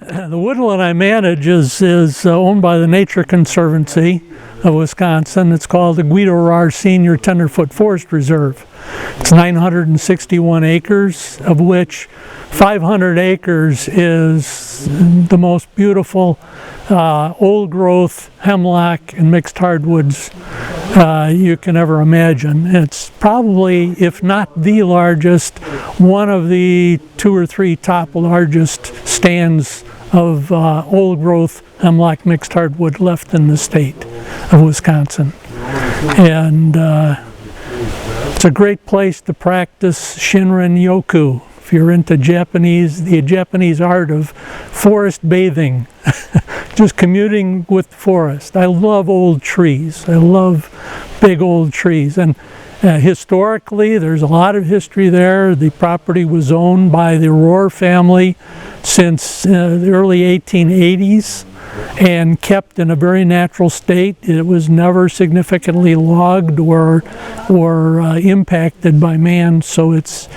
The woodland I manage is owned by the Nature Conservancy of Wisconsin. It's called the Guido Rahr Senior Tenderfoot Forest Reserve. It's 961 acres, of which 500 acres is the most beautiful old-growth hemlock and mixed hardwoods you can ever imagine. It's probably, if not the largest, one of the 2 or 3 top largest stands of old-growth hemlock mixed hardwood left in the state of Wisconsin. And it's a great place to practice Shinrin Yoku if you're into the Japanese art of forest bathing, just communing with the forest. I love old trees. I love big old trees. And historically, there's a lot of history there. The property was owned by the Rahr family since the early 1880s and kept in a very natural state. It was never significantly logged or impacted by man, so it's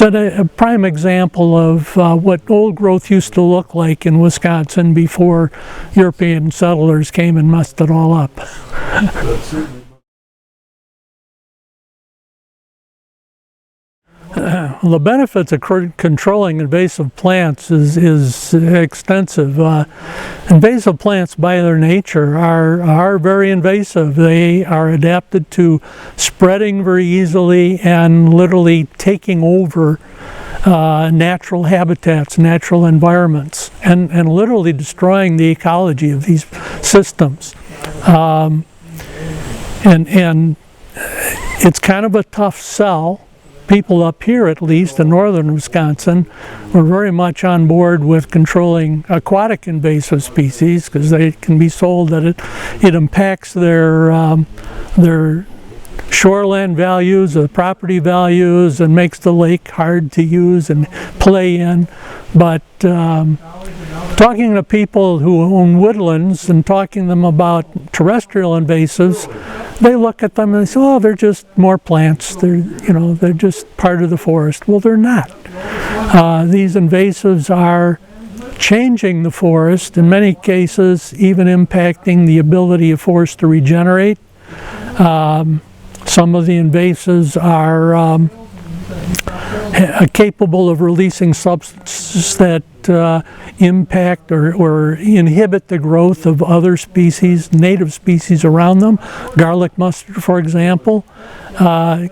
a prime example of what old growth used to look like in Wisconsin before European settlers came and messed it all up. The benefits of controlling invasive plants is extensive. Invasive plants by their nature are very invasive. They are adapted to spreading very easily and literally taking over natural habitats, natural environments, and literally destroying the ecology of these systems. And it's kind of a tough sell. People up here, at least in northern Wisconsin, were very much on board with controlling aquatic invasive species because they can be sold that it impacts their shoreland values, the property values, and makes the lake hard to use and play in. But talking to people who own woodlands and talking to them about terrestrial invasives, they look at them and they say, "Oh, they're just more plants. They're just part of the forest." Well, they're not. These invasives are changing the forest, in many cases even impacting the ability of forests to regenerate. Some of the invasives are capable of releasing substances that impact or inhibit the growth of other species, native species around them. Garlic mustard, for example,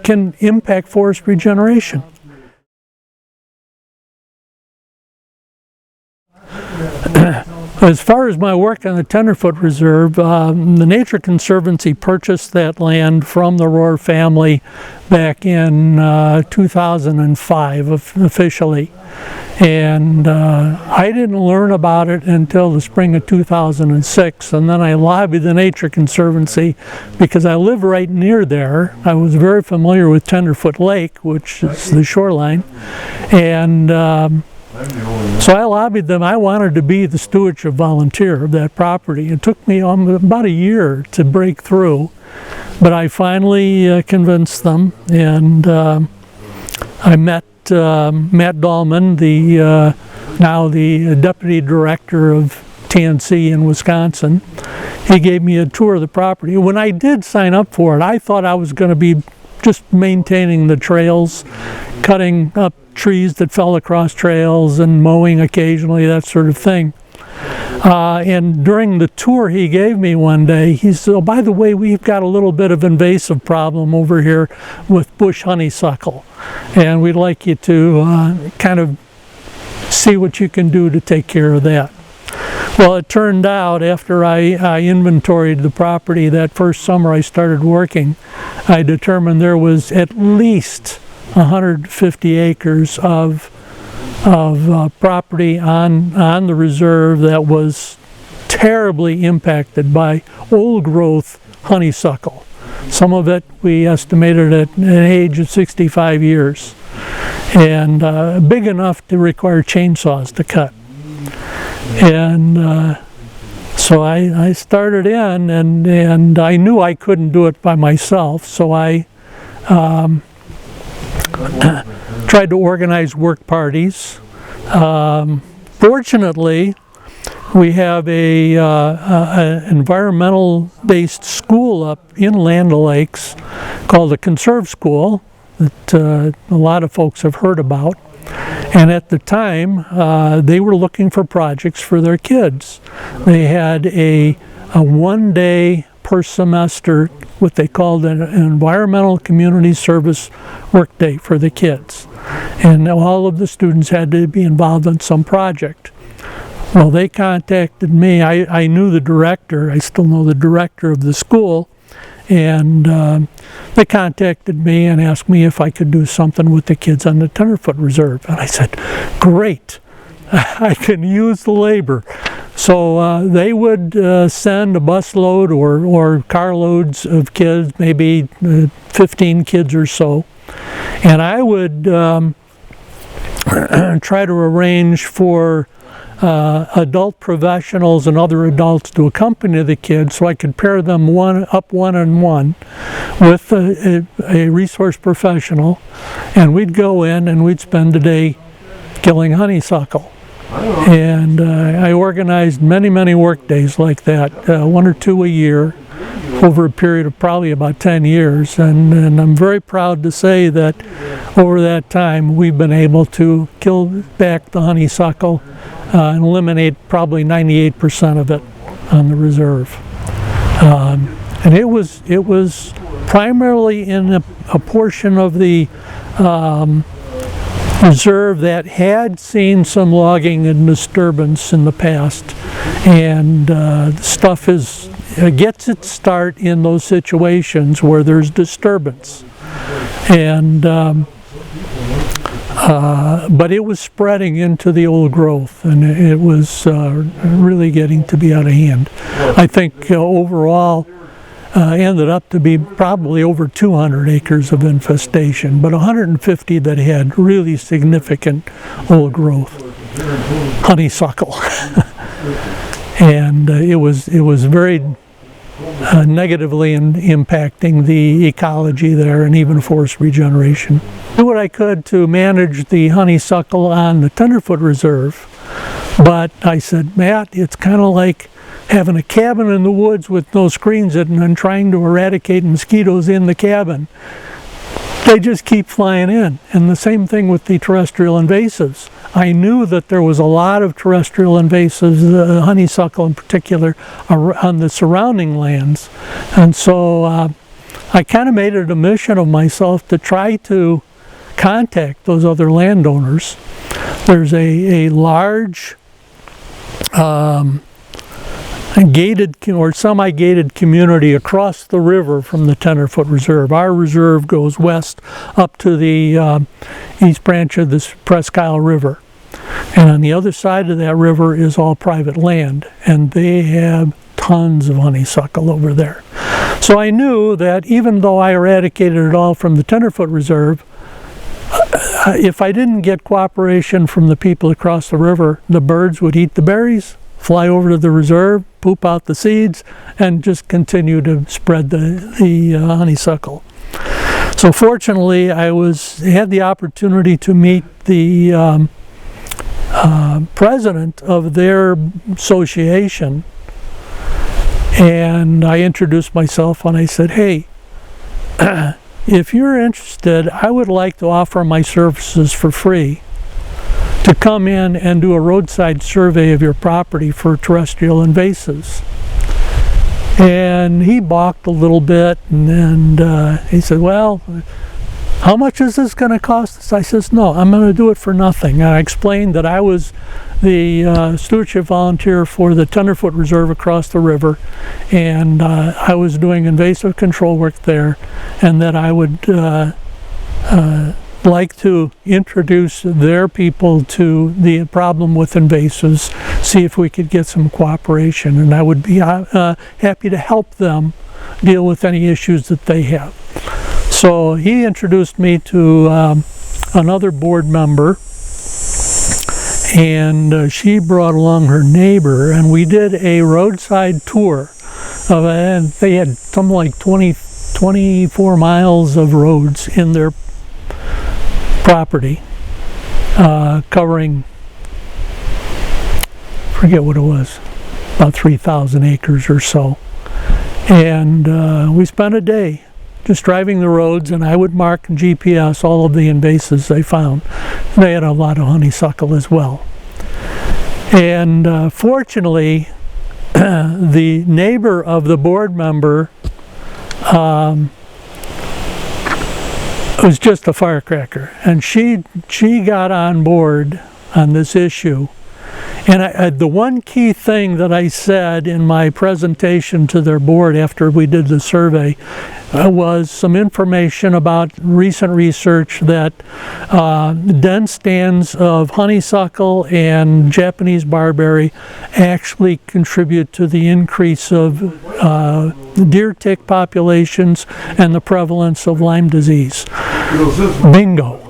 can impact forest regeneration. As far as my work on the Tenderfoot Reserve, the Nature Conservancy purchased that land from the Rahr family back in 2005 officially. And I didn't learn about it until the spring of 2006, and then I lobbied the Nature Conservancy because I live right near there. I was very familiar with Tenderfoot Lake, which is the shoreline, and so I lobbied them. I wanted to be the stewardship volunteer of that property. It took me about a year to break through, but I finally convinced them, and I met Matt Dahlman, now the deputy director of TNC in Wisconsin. He gave me a tour of the property. When I did sign up for it, I thought I was going to be just maintaining the trails, cutting up trees that fell across trails and mowing occasionally, that sort of thing. And during the tour he gave me one day, he said, "Oh, by the way, we've got a little bit of invasive problem over here with bush honeysuckle, and we'd like you to kind of see what you can do to take care of that." Well, it turned out after I inventoried the property that first summer I started working, I determined there was at least 150 acres of property on the reserve that was terribly impacted by old growth honeysuckle. Some of it we estimated at an age of 65 years, and big enough to require chainsaws to cut. And so I started in, and I knew I couldn't do it by myself, so I tried to organize work parties. Fortunately, we have a environmental-based school up in Land O'Lakes called the Conserve School that a lot of folks have heard about. And at the time, they were looking for projects for their kids. They had a one-day per semester, what they called an environmental community service workday for the kids. And all of the students had to be involved in some project. Well, they contacted me. I knew the director. I still know the director of the school. And they contacted me and asked me if I could do something with the kids on the Tenderfoot Reserve. And I said, great, I can use the labor. So they would send a busload or carloads of kids, maybe 15 kids or so. And I would try to arrange for adult professionals and other adults to accompany the kids so I could pair them one-on-one with a resource professional, and we'd go in and we'd spend the day killing honeysuckle. And I organized many work days like that, 1 or 2 a year over a period of probably about 10 years, and I'm very proud to say that over that time we've been able to kill back the honeysuckle and eliminate probably 98% of it on the reserve. And it was primarily in a portion of the reserve that had seen some logging and disturbance in the past, and stuff gets its start in those situations where there's disturbance. And but it was spreading into the old growth, and it was really getting to be out of hand. I think overall ended up to be probably over 200 acres of infestation, but 150 that had really significant old growth honeysuckle. And it was very negatively impacting the ecology there and even forest regeneration. I did what I could to manage the honeysuckle on the Tenderfoot Reserve, but I said, Matt, it's kind of like having a cabin in the woods with no screens in and trying to eradicate mosquitoes in the cabin. They just keep flying in. And the same thing with the terrestrial invasives. I knew that there was a lot of terrestrial invasives, honeysuckle in particular, on the surrounding lands. And so I kind of made it a mission of myself to try to contact those other landowners. There's a large gated or semi-gated community across the river from the Tenderfoot Reserve. Our reserve goes west up to the east branch of the Presque Isle River. And on the other side of that river is all private land, and they have tons of honeysuckle over there. So I knew that even though I eradicated it all from the Tenderfoot Reserve, if I didn't get cooperation from the people across the river, the birds would eat the berries, fly over to the reserve, poop out the seeds, and just continue to spread the honeysuckle. So fortunately, I had the opportunity to meet the president of their association, and I introduced myself and I said, hey, if you're interested, I would like to offer my services for free to come in and do a roadside survey of your property for terrestrial invasives. And he balked a little bit, and he said, well, how much is this going to cost us? I says, no, I'm going to do it for nothing. And I explained that I was the stewardship volunteer for the Tenderfoot Reserve across the river, and I was doing invasive control work there, and that I would like to introduce their people to the problem with invasives, see if we could get some cooperation, and I would be happy to help them deal with any issues that they have. So he introduced me to another board member, and she brought along her neighbor, and we did a roadside tour of, and they had something like 24 miles of roads in their property, covering, forget what it was, about 3,000 acres or so. And we spent a day just driving the roads, and I would mark in GPS all of the invasives they found. They had a lot of honeysuckle as well. And fortunately, the neighbor of the board member was just a firecracker, and she got on board on this issue. And the one key thing that I said in my presentation to their board after we did the survey was some information about recent research that dense stands of honeysuckle and Japanese barberry actually contribute to the increase of deer tick populations and the prevalence of Lyme disease. Bingo.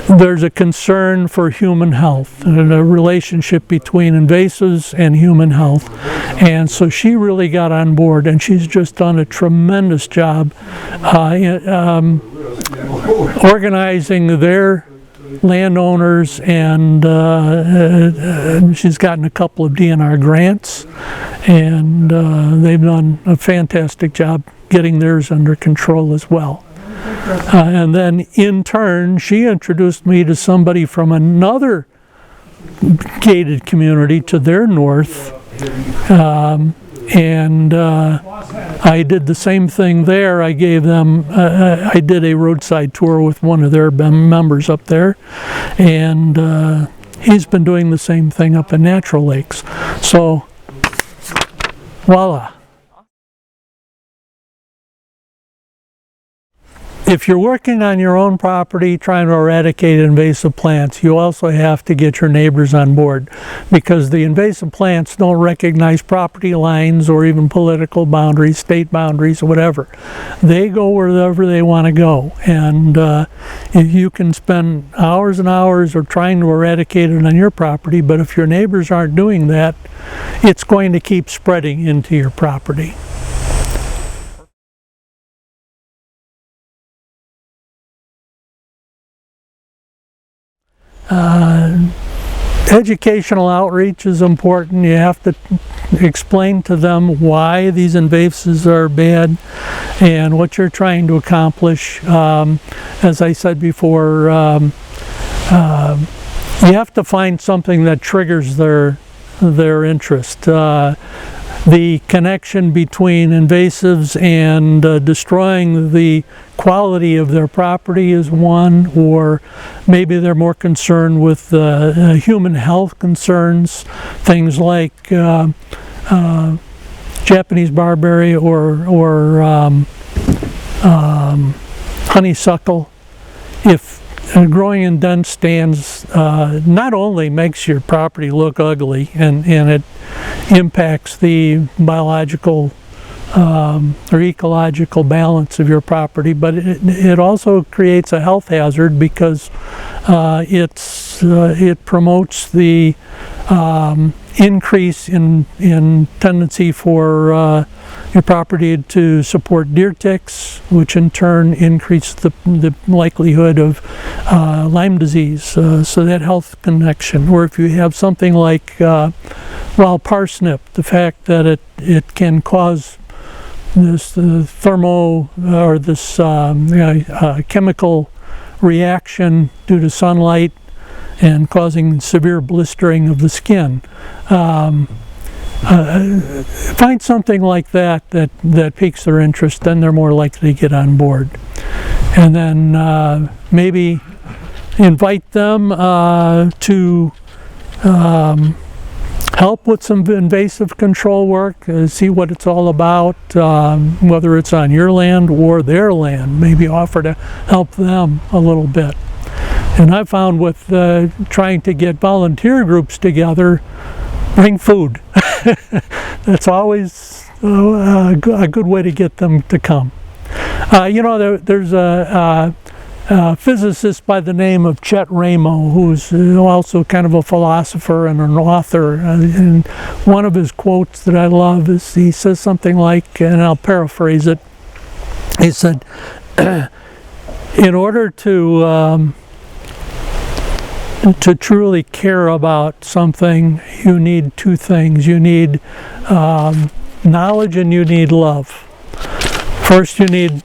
There's a concern for human health and a relationship between invasives and human health, and so she really got on board, and she's just done a tremendous job organizing their landowners, and she's gotten a couple of DNR grants, and they've done a fantastic job getting theirs under control as well. And then in turn, she introduced me to somebody from another gated community to their north, and I did the same thing there. I gave them, I did a roadside tour with one of their members up there, and he's been doing the same thing up in Natural Lakes. So, voila. If you're working on your own property trying to eradicate invasive plants, you also have to get your neighbors on board, because the invasive plants don't recognize property lines or even political boundaries, state boundaries, or whatever. They go wherever they want to go, and if you can spend hours and hours or trying to eradicate it on your property, but if your neighbors aren't doing that, it's going to keep spreading into your property. Educational outreach is important. You have to explain to them why these invasives are bad and what you're trying to accomplish. As I said before, you have to find something that triggers their interest. The connection between invasives and destroying the quality of their property is one, or maybe they're more concerned with human health concerns, things like Japanese barberry or honeysuckle. If growing in dense stands not only makes your property look ugly, and it impacts the biological or ecological balance of your property, but it also creates a health hazard, because it promotes the increase in tendency for your property to support deer ticks, which in turn increase the likelihood of Lyme disease. So that health connection. Or if you have something like wild parsnip, the fact that it can cause this chemical reaction due to sunlight and causing severe blistering of the skin. Find something like that piques their interest, then they're more likely to get on board. And then maybe invite them to help with some invasive control work, see what it's all about, whether it's on your land or their land. Maybe offer to help them a little bit. And I found with trying to get volunteer groups together, bring food. That's always a good way to get them to come. You know, there's a physicist by the name of Chet Ramo, who's also kind of a philosopher and an author. And one of his quotes that I love is, he says something like, and I'll paraphrase it, he said, in order to to truly care about something, you need two things. You need knowledge and you need love. First, you need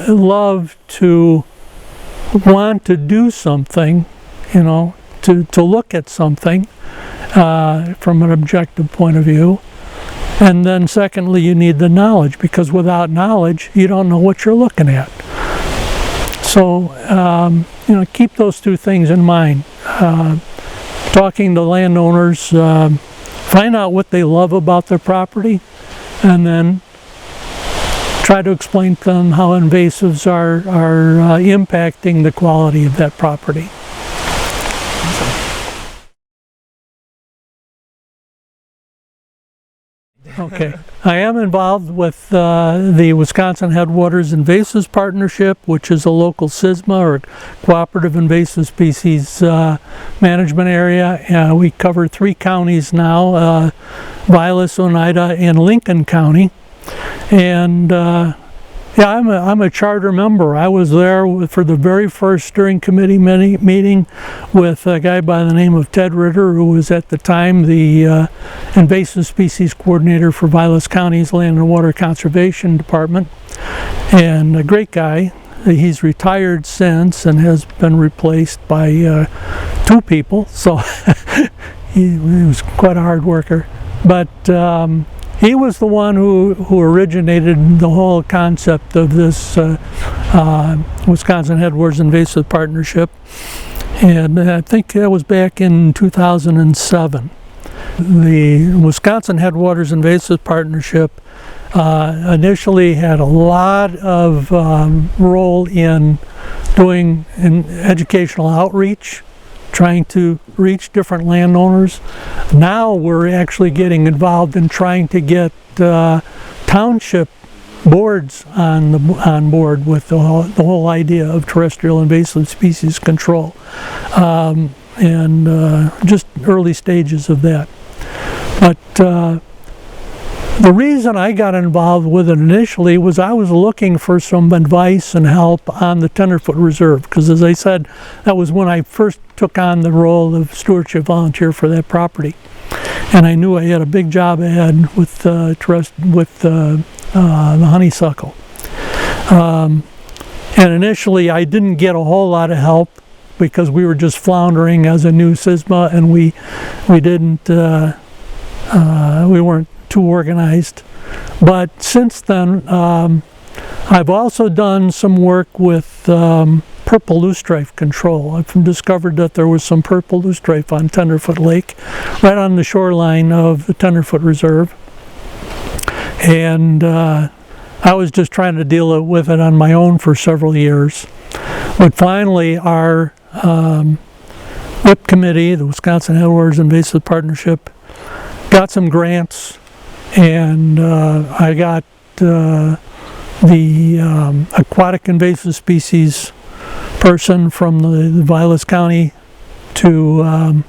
love to want to do something, you know, to look at something from an objective point of view. And then secondly, you need the knowledge, because without knowledge, you don't know what you're looking at. So, you know, keep those two things in mind. Talking to landowners, find out what they love about their property, and then try to explain to them how invasives are impacting the quality of that property. Okay, I am involved with the Wisconsin Headwaters Invasives Partnership, which is a local SISMA, or Cooperative Invasive Species Management Area. We cover 3 counties now, Vilas, Oneida, and Lincoln County. And yeah, I'm a charter member. I was there for the very first steering committee meeting with a guy by the name of Ted Ritter, who was at the time the invasive species coordinator for Vilas County's Land and Water Conservation Department, and a great guy. He's retired since and has been replaced by 2 people, so he was quite a hard worker. But he was the one who originated the whole concept of this Wisconsin Headwaters Invasive Partnership, and I think that was back in 2007. The Wisconsin Headwaters Invasive Partnership initially had a lot of role in doing educational outreach, trying to reach different landowners. Now we're actually getting involved in trying to get township boards on board with the whole idea of terrestrial invasive species control, and just early stages of that. But the reason I got involved with it initially was I was looking for some advice and help on the Tenderfoot Reserve, because as I said, that was when I first took on the role of stewardship volunteer for that property. And I knew I had a big job ahead with the honeysuckle. And initially I didn't get a whole lot of help because we were just floundering as a new SISMA, and we weren't too organized. But since then, I've also done some work with purple loosestrife control. I've discovered that there was some purple loosestrife on Tenderfoot Lake, right on the shoreline of the Tenderfoot Reserve. And I was just trying to deal with it on my own for several years. But finally, our WIP committee, the Wisconsin Headwaters Invasive Partnership, got some grants, and I got the aquatic invasive species person from the Vilas County to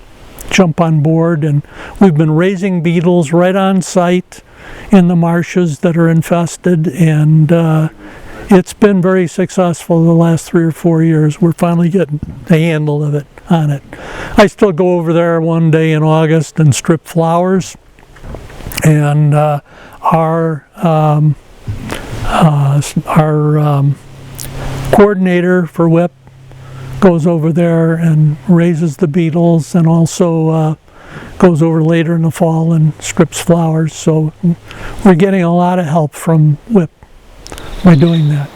jump on board, and we've been raising beetles right on site in the marshes that are infested, and it's been very successful the last 3 or 4 years. We're finally getting the handle of it on it. I still go over there one day in August and strip flowers, and our coordinator for WIP goes over there and raises the beetles, and also goes over later in the fall and strips flowers. So we're getting a lot of help from WIP by doing that.